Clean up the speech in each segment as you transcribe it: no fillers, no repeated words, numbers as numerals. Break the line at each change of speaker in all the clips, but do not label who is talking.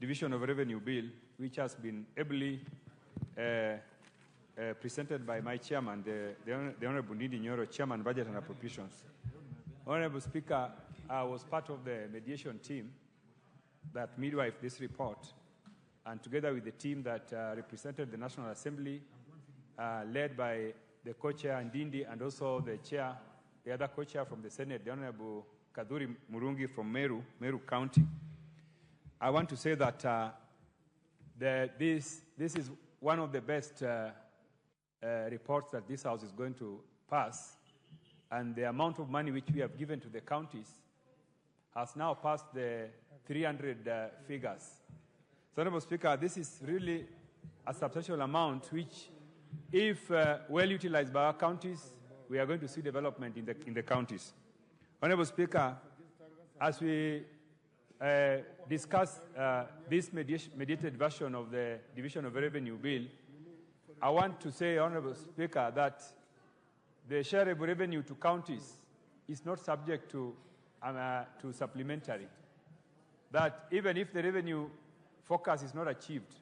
Division of Revenue Bill, which has been ably presented by my chairman, the Honorable Ndindi Nyoro, Chairman, Budget and Appropriations. Honorable Speaker, I was part of the mediation team that midwifed this report, and together with the team that represented the National Assembly, led by the co-chair Ndindi and also the chair, the other co-chair from the Senate, the Honorable Kaduri Murungi from Meru County. I want to say that this is one of the best reports that this House is going to pass, and the amount of money which we have given to the counties has now passed the 300 figures. So, Honorable Speaker, this is really a substantial amount which, if well utilized by our counties, we are going to see development in the counties. Honorable Speaker, as we discuss this mediated version of the Division of Revenue Bill, I want to say, Honorable Speaker, that the shareable revenue to counties is not subject to supplementary. That even if the revenue focus is not achieved,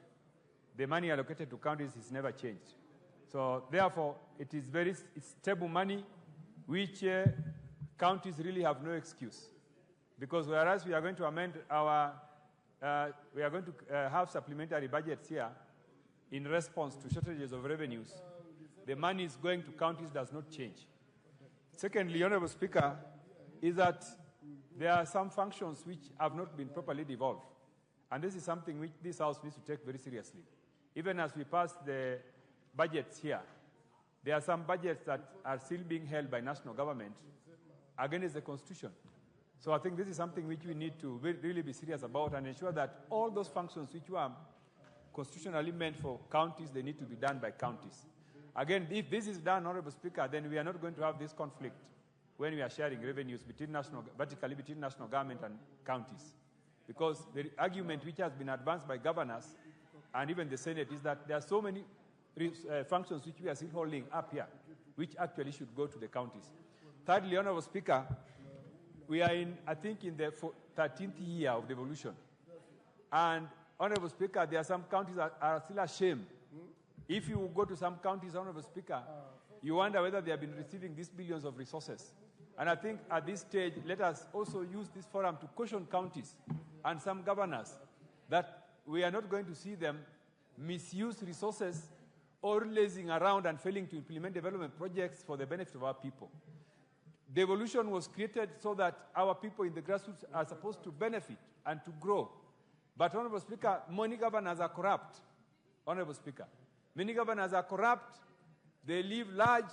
the money allocated to counties is never changed. So therefore, it is very stable money, which counties really have no excuse. Because whereas we are going to amend our, we are going to have supplementary budgets here in response to shortages of revenues, the money is going to counties does not change. Secondly, Honorable Speaker, is that there are some functions which have not been properly devolved. And this is something which this House needs to take very seriously. Even as we pass the budgets here, there are some budgets that are still being held by national government against the Constitution. So I think this is something which we need to really be serious about and ensure that all those functions which were constitutionally meant for counties, they need to be done by counties. Again, if this is done, Honorable Speaker, then we are not going to have this conflict when we are sharing revenues vertically between national government and counties. Because the argument which has been advanced by governors and even the Senate is that there are so many functions which we are still holding up here, which actually should go to the counties. Thirdly, Honorable Speaker, we are in, I think, in the 13th year of devolution. And, Honorable Speaker, there are some counties that are still ashamed. If you go to some counties, Honorable Speaker, you wonder whether they have been receiving these billions of resources. And I think at this stage, let us also use this forum to caution counties and some governors that we are not going to see them misuse resources or lazing around and failing to implement development projects for the benefit of our people. Devolution was created so that our people in the grassroots are supposed to benefit and to grow. But, Honorable Speaker, many governors are corrupt. Honorable Speaker, many governors are corrupt. They live large.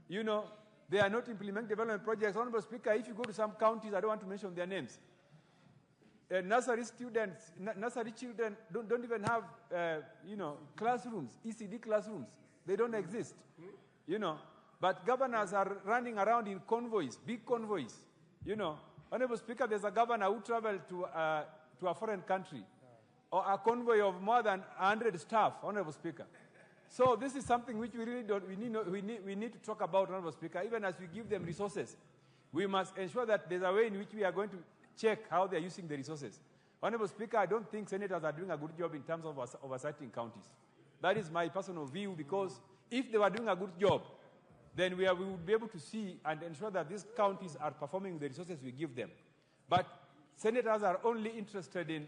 You know, they are not implementing development projects. Honorable Speaker, if you go to some counties, I don't want to mention their names, nursery children don't even have, classrooms, ECD classrooms. They don't exist, But governors are running around in convoys, big convoys, Honorable Speaker, there's a governor who traveled to a foreign country, or a convoy of more than 100 staff, Honorable Speaker. So this is something which we really don't, we need to talk about, Honorable Speaker. Even as we give them resources, we must ensure that there's a way in which we are going to check how they're using the resources. Honorable Speaker, I don't think senators are doing a good job in terms of oversighting counties. That is my personal view, because if they were doing a good job, then we would be able to see and ensure that these counties are performing the resources we give them. But senators are only interested in